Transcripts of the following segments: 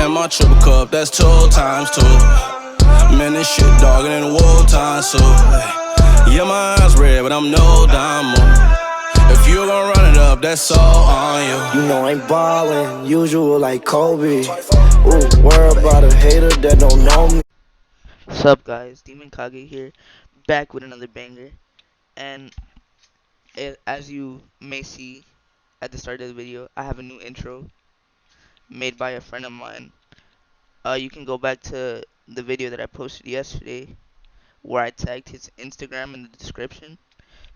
And my triple cup, that's 2 times 2. Man, this shit dogging in the wartime, so yeah, my eyes red, but I'm no dime. If you gon' run it up, that's all on you. You know I'm ballin', usual like Kobe. Ooh, worry about a hater that don't know me. What's up, guys? Demon Kage here, back with another banger. And as you may see at the start of the video, I have a new intro made by a friend of mine. You can go back to the video that I posted yesterday where I tagged his Instagram in the description.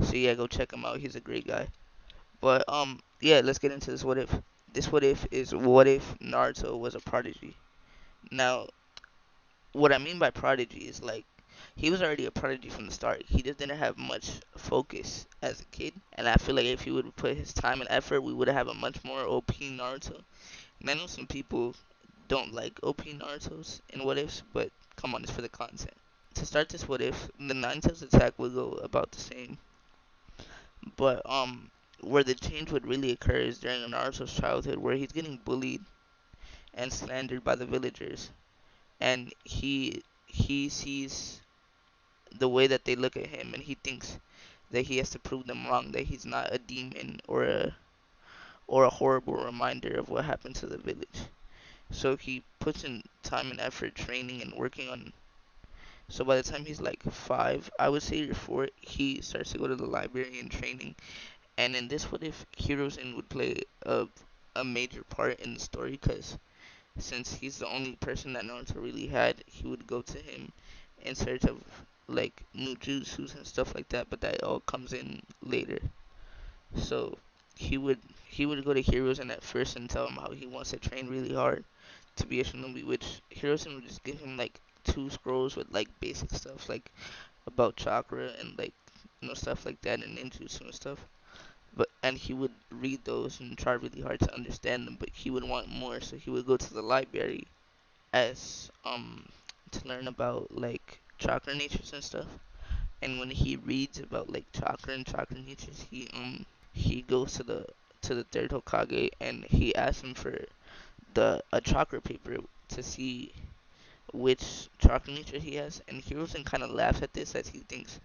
So yeah, go check him out. He's a great guy. But yeah, let's get into this what if. This what if is what if Naruto was a prodigy. Now, what I mean by prodigy is like he was already a prodigy from the start. He just didn't have much focus as a kid, and I feel like if he would put his time and effort, we would have a much more OP Naruto. And I know some people don't like OP Naruto's in what ifs, but come on, it's for the content. To start this what if, the Nine Tails attack would go about the same, but where the change would really occur is during Naruto's childhood, where he's getting bullied and slandered by the villagers, and he sees the way that they look at him, and he thinks that he has to prove them wrong, that he's not a demon or a horrible reminder of what happened to the village. So he puts in time and effort training and working on. So by the time he's like 5, I would say, or 4, he starts to go to the library and training. And in this, what if Hirozen would play a major part in the story? Because since he's the only person that Naruto really had, he would go to him in search of like new jutsus and stuff like that, but that all comes in later. So he would he would go to Hiruzen at first and tell him how he wants to train really hard to be a shinobi, which Hiruzen would just give him like 2 scrolls with like basic stuff like about chakra and like stuff like that and ninjutsu and stuff. But and he would read those and try really hard to understand them, but he would want more, so he would go to the library as to learn about like chakra natures and stuff. And when he reads about like chakra and chakra natures, he goes to the third Hokage and he asks him for the a chakra paper to see which chakra nature he has. And Hiruzen kind of laughs at this as he thinks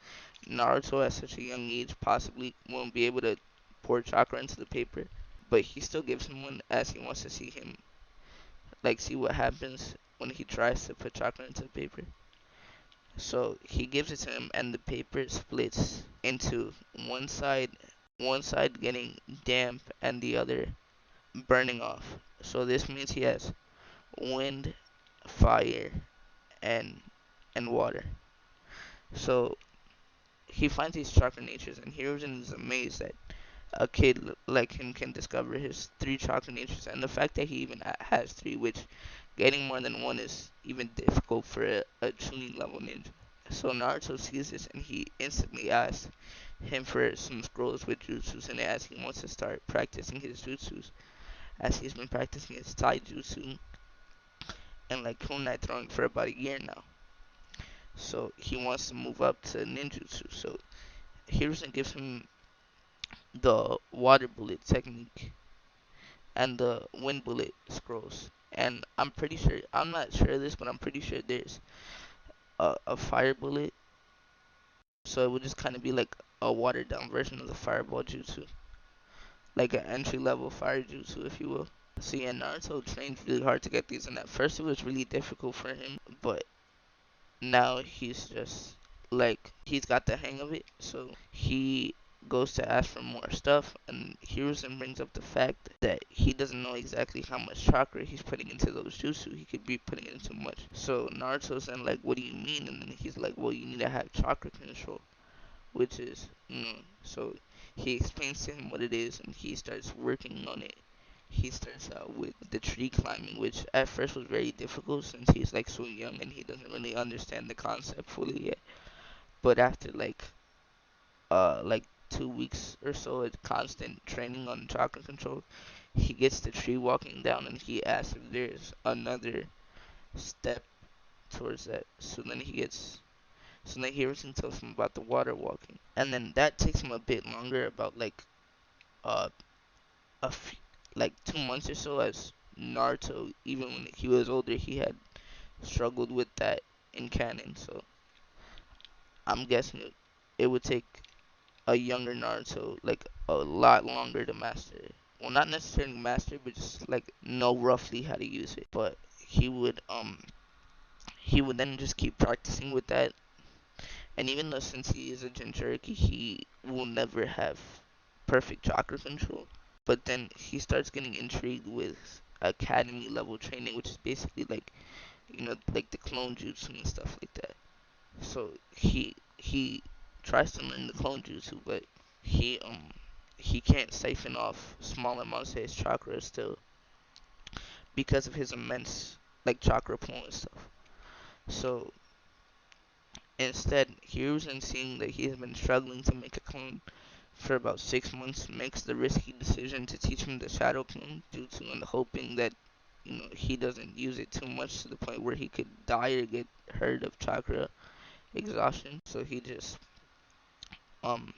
Naruto at such a young age possibly won't be able to pour chakra into the paper. But he still gives him one as he wants to see him like see what happens when he tries to put chakra into the paper. So he gives it to him, and the paper splits into one side getting damp and the other burning off. So this means he has wind, fire, and water. So he finds these chakra natures, and Hiruzen is amazed that a kid like him can discover his 3 chakra natures, and the fact that he even has 3, which getting more than one is even difficult for a Chunin level ninja. So Naruto sees this and he instantly asks him for some scrolls with jutsus in it as he wants to start practicing his jutsus, as he's been practicing his taijutsu and like kunai throwing for about a year now. So he wants to move up to ninjutsu. So Hiruzen gives him the water bullet technique and the wind bullet scrolls. And I'm not sure of this, but I'm pretty sure there's a fire bullet. So it would just kind of be like a watered down version of the fireball jutsu, like an entry level fire jutsu, if you will. So yeah, Naruto trained really hard to get these, and at first it was really difficult for him, but now he's just like he's got the hang of it. So he goes to ask for more stuff, and Hiruzen brings up the fact that he doesn't know exactly how much chakra he's putting into those jutsu. He could be putting in too much. So Naruto's then like, "What do you mean?" And then he's like, "Well, you need to have chakra control." Which is, so he explains to him what it is, and he starts working on it. He starts out with the tree climbing, which at first was very difficult since he's like so young and he doesn't really understand the concept fully yet. But after like 2 weeks or so of constant training on chakra control, he gets the tree walking down, and he asks if there's another step towards that. So then Harrison tells him about the water walking, and then that takes him a bit longer, about like uh a like 2 months or so, as Naruto, even when he was older, he had struggled with that in canon. So I'm guessing it would take a younger Naruto like a lot longer to master it. Well, not necessarily master, but just like know roughly how to use it. But he would then just keep practicing with that. And even though since he is a Jinchuriki, he will never have perfect chakra control. But then he starts getting intrigued with academy level training, which is basically like like the clone jutsu and stuff like that. So he tries to learn the clone jutsu, but he um he can't siphon off small amounts of his chakra still because of his immense like chakra pool and stuff. So instead, Hiruzen, seeing that he has been struggling to make a clone for about 6 months, makes the risky decision to teach him the shadow clone jutsu and hoping that he doesn't use it too much to the point where he could die or get hurt of chakra exhaustion. So he just um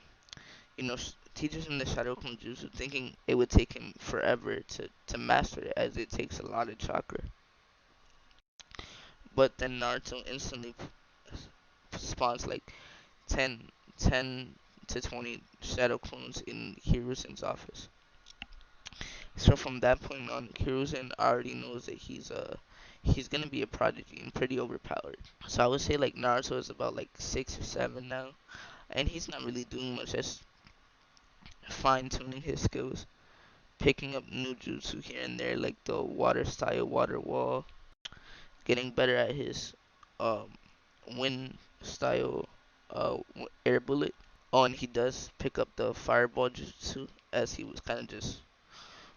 teaches him the shadow clone jutsu, thinking it would take him forever to master it, as it takes a lot of chakra. But then Naruto instantly spawns like 10, 10 to 20 shadow clones in Hiruzen's office. So from that point on, Hiruzen already knows that he's gonna be a prodigy and pretty overpowered. So I would say like Naruto is about like 6 or 7 now, and he's not really doing much, just fine tuning his skills, picking up new jutsu here and there, like the water style, water wall, getting better at his um, wind style, air bullet. Oh, and he does pick up the fireball jutsu, as he was kind of just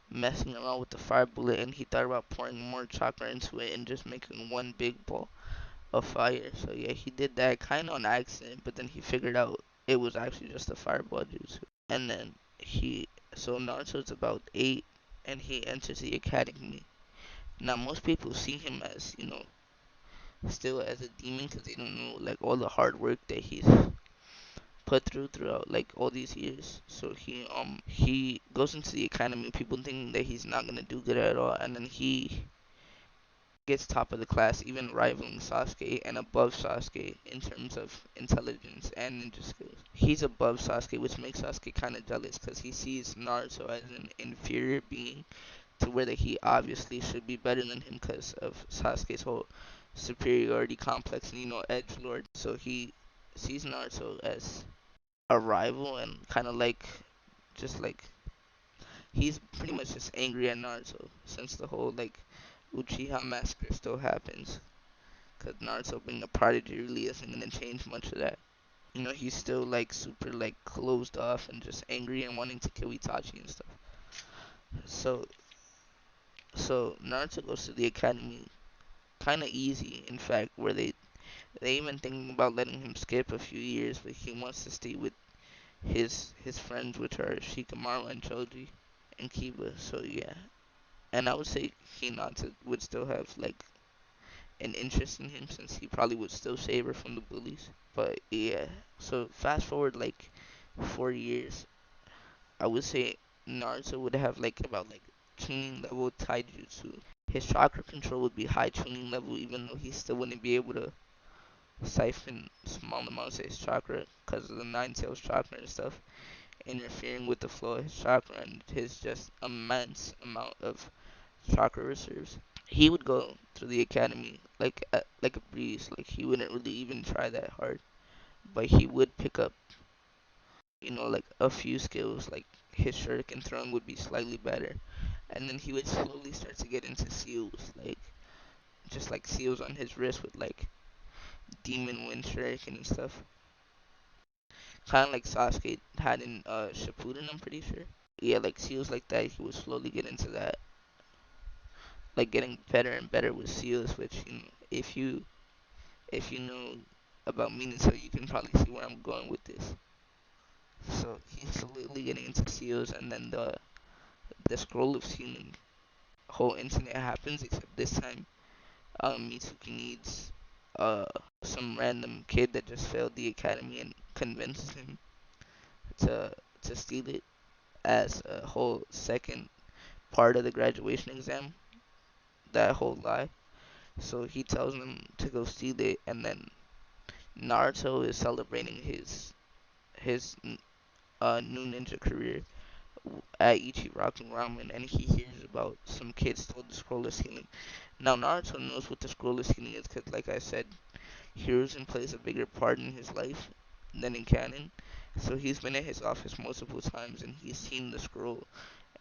messing around with the fire bullet, and he thought about pouring more chakra into it and just making one big ball of fire. So yeah, he did that kind of on accident, but then he figured out it was actually just a fireball jutsu. And then so Naruto's about 8, and he enters the academy. Now most people see him as still as a demon because they don't know like all the hard work that he's put throughout like all these years. So he goes into the academy, people thinking that he's not gonna do good at all, and then he gets top of the class, even rivaling Sasuke and above Sasuke in terms of intelligence and ninja skills. He's above Sasuke, which makes Sasuke kind of jealous because he sees Naruto as an inferior being to where that he obviously should be better than him because of Sasuke's whole superiority complex and edge lord. So he sees Naruto as a rival and kind of like just like he's pretty much just angry at Naruto since the whole like Uchiha massacre still happens. Cause Naruto being a prodigy really isn't gonna change much of that. He's still like super like closed off and just angry and wanting to kill Itachi and stuff. So so Naruto goes to the academy kind of easy, in fact, where they even thinking about letting him skip a few years, but he wants to stay with his friends, which are Shikamaru and Choji and Kiba. So yeah, and I would say Hinata would still have like an interest in him since he probably would still save her from the bullies. But yeah, so fast forward like 4 years, I would say Naruto would have like about like tuning level taijutsu. His chakra control would be high tuning level, even though he still wouldn't be able to siphon small amounts of his chakra because of the nine tails chakra and stuff interfering with the flow of his chakra and his just immense amount of chakra reserves. He would go through the academy like a breeze, like he wouldn't really even try that hard, but he would pick up like a few skills, like his shuriken throwing would be slightly better, and then he would slowly start to get into seals, like just like seals on his wrist with like demon wind shuriken and stuff, kind of like Sasuke had in Shippuden, I'm pretty sure. Yeah, like seals like that, he would slowly get into that, like getting better and better with seals, which if you know about Minato, you can probably see where I'm going with this. So he's slowly getting into seals, and then the scroll of sealing whole incident happens, except this time Mitsuki needs uh some random kid that just failed the academy and convinces him to to steal it as a whole second part of the graduation exam. that whole lie. So he tells them to go steal it, and then Naruto is celebrating his new ninja career at Ichiraku Ramen, and he hears about some kids stole the scroll of healing. Now Naruto knows what the scroll of healing is, because like I said, Hiruzen plays a bigger part in his life than in canon. So he's been at his office multiple times, and he's seen the scroll,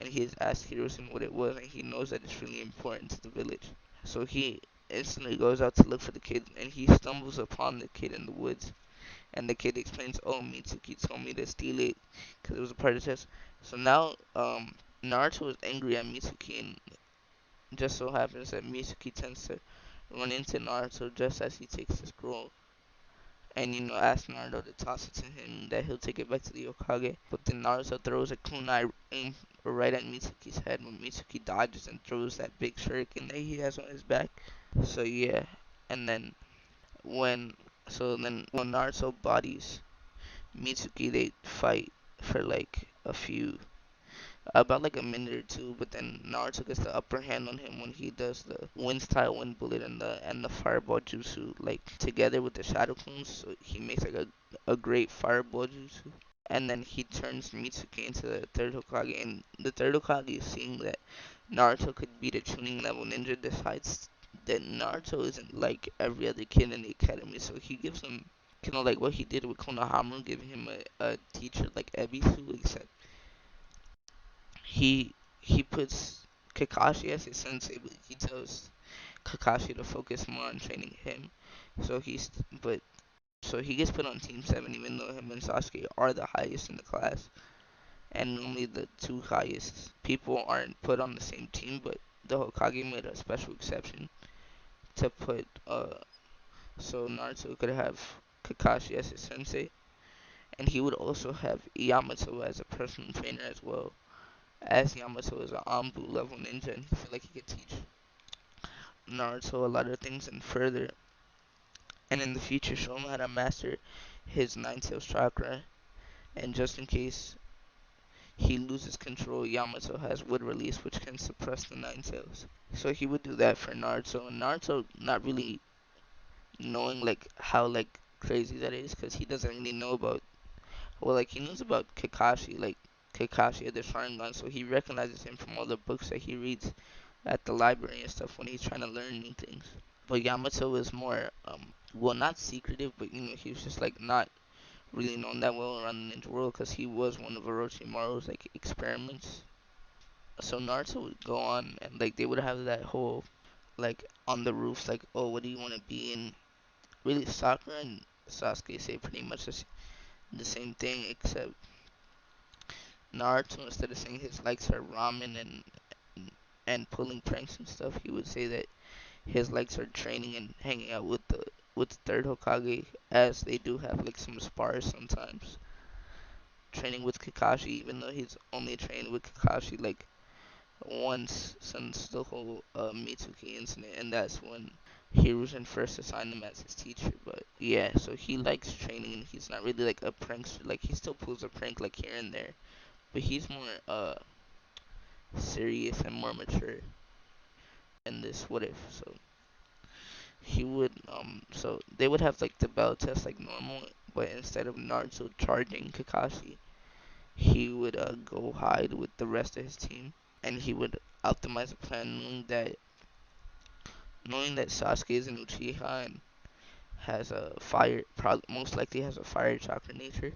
and he's asked Hiruzen what it was, and he knows that it's really important to the village. So he instantly goes out to look for the kid, and he stumbles upon the kid in the woods. And the kid explains, "Oh, Mitsuki told me to steal it because it was a part of the test." So now, Naruto is angry at Mitsuki, and just so happens that Mitsuki tends to run into Naruto just as he takes the scroll, and asks Naruto to toss it to him, that he'll take it back to the Hokage. But then Naruto throws a kunai aim right at Mitsuki's head when Mitsuki dodges and throws that big shuriken that he has on his back. So yeah, and then when when Naruto bodies Mitsuki, they fight for like about like a minute or two, but then Naruto gets the upper hand on him when he does the wind style wind bullet and the fireball jutsu like together with the shadow clones. So he makes like a great fireball jutsu, and then he turns Mitsuki into the third Hokage, and the third Hokage, seeing that Naruto could beat a tuning level ninja, decides that Naruto isn't like every other kid in the academy, so he gives him like what he did with Konohamaru, giving him a teacher like Ebisu, except he he puts Kakashi as his sensei, but he tells Kakashi to focus more on training him. So he's but so he gets put on Team 7, even though him and Sasuke are the highest in the class, and normally the two highest people aren't put on the same team. But the Hokage made a special exception to put so Naruto could have Kakashi as his sensei, and he would also have Yamato as a personal trainer as well, as Yamato is an Anbu level ninja, and he felt like he could teach Naruto a lot of things and further, and in the future show him how to master his Nine Tails chakra, and just in case he loses control, Yamato has wood release, which can suppress the Nine Tails. So he would do that for Naruto, and Naruto not really knowing like how like crazy that is, because he doesn't really know about, well, like he knows about Kakashi, like Kakashi had the Sharingan, so he recognizes him from all the books that he reads at the library and stuff when he's trying to learn new things. But Yamato is more, well, not secretive, but he was just like not really known that well around the ninja world because he was one of Orochimaru's like experiments. So Naruto would go on and like they would have that whole like on the roof, like, oh, what do you want to be? And really Sakura and Sasuke say pretty much the same thing, except Naruto, instead of saying his likes are ramen and pulling pranks and stuff, he would say that his likes are training and hanging out with the third Hokage, as they do have like some spars sometimes. Training with Kakashi, even though he's only trained with Kakashi like once since the whole Mitsuki incident, and that's when Hiruzen first assigned him as his teacher. But yeah, so he likes training, and he's not really like a prankster. Like he still pulls a prank like here and there, but he's more serious and more mature in this what if. So he would so they would have like the battle test like normal, but instead of Naruto charging Kakashi, he would go hide with the rest of his team, and he would optimize a plan, knowing that Sasuke is an Uchiha and has a fire, probably most likely has a fire chakra nature.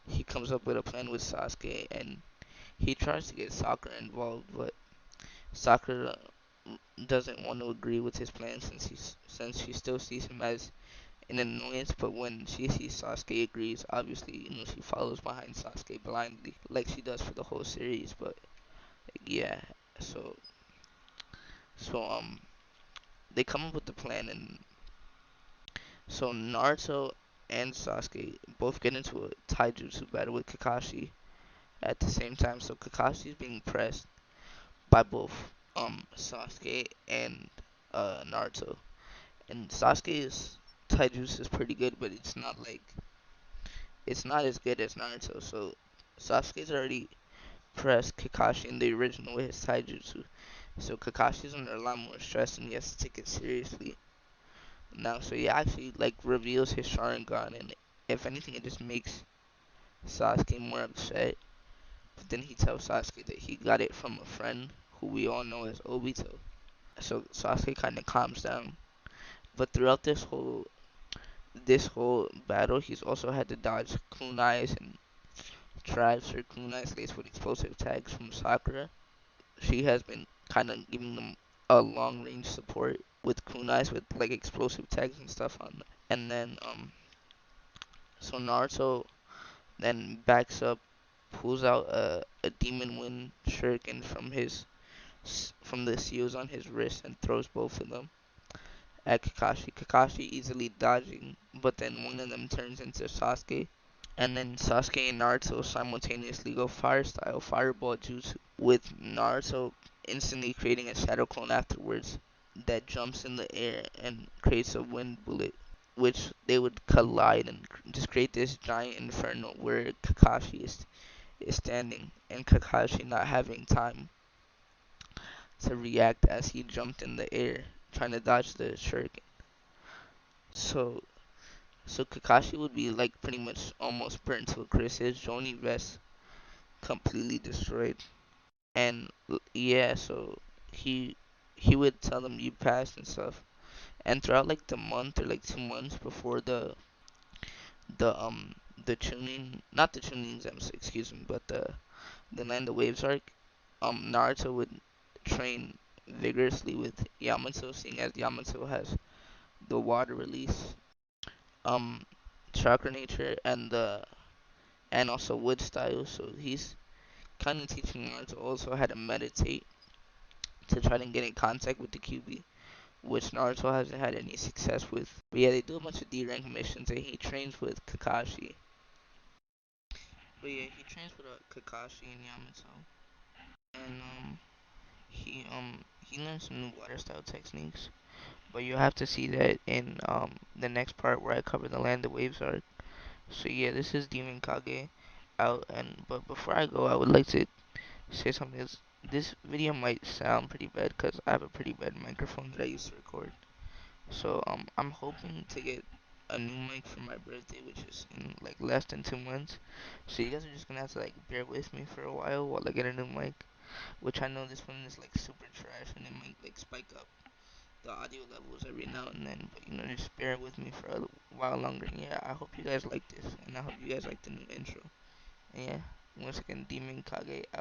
He comes up with a plan with Sasuke, and he tries to get Sakura involved, but Sakura doesn't want to agree with his plan since she still sees him as an annoyance. But when she sees Sasuke agrees, obviously she follows behind Sasuke blindly like she does for the whole series. But yeah, so so they come up with the plan, and so Naruto and Sasuke both get into a taijutsu battle with Kakashi at the same time. So Kakashi is being pressed by both Sasuke and Naruto. And Sasuke's taijutsu is pretty good, but it's not as good as Naruto. So Sasuke's already pressed Kakashi in the original with his taijutsu. So Kakashi's under a lot more stress and he has to take it seriously now. So he actually like reveals his Sharingan, and if anything, it just makes Sasuke more upset. But then he tells Sasuke that he got it from a friend who we all know as Obito. So Sasuke kind of calms down. But throughout this whole battle, he's also had to dodge kunais and traps or kunais laced with explosive tags from Sakura. She has been kind of giving them a long range support with kunais with like explosive tags and stuff on them. And then so Naruto then backs up, pulls out a demon wind shuriken from the seals on his wrist and throws both of them at Kakashi. Kakashi easily dodging, but then one of them turns into Sasuke. And then Sasuke and Naruto simultaneously go fire style, fireball jutsu, with Naruto instantly creating a shadow clone afterwards that jumps in the air and creates a wind bullet, which they would collide and just create this giant inferno where Kakashi is standing, and Kakashi not having time to react as he jumped in the air trying to dodge the shuriken. So so Kakashi would be like pretty much almost burnt to a crisp. His Johnny vest completely destroyed. And yeah, so he he would tell them you passed and stuff. And throughout like the month or like 2 months before the um the tuning, not the tuning exams, excuse me, but the Land of Waves arc, Naruto would train vigorously with Yamato, seeing as Yamato has the water release, um, chakra nature, and also wood style. So he's kind of teaching Naruto also how to meditate to try to get in contact with the QB, which Naruto hasn't had any success with. But yeah, they do a bunch of D rank missions, and he trains with Kakashi. But yeah, he trains with Kakashi and Yamato, and he learns some new water style techniques. But you have to see that in the next part where I cover the Land of Waves arc. So yeah, this is Demon Kage out, and but before I go, I would like to say something. This video might sound pretty bad because I have a pretty bad microphone that I use to record. So I'm hoping to get a new mic for my birthday, which is in like less than 2 months. So you guys are just gonna have to like bear with me for a while I get a new mic, which I know this one is like super trash and it might like spike up the audio levels every now and then. But just bear with me for a while longer. And yeah, I hope you guys like this, and I hope you guys like the new intro. And yeah, once again, Demon Kage out.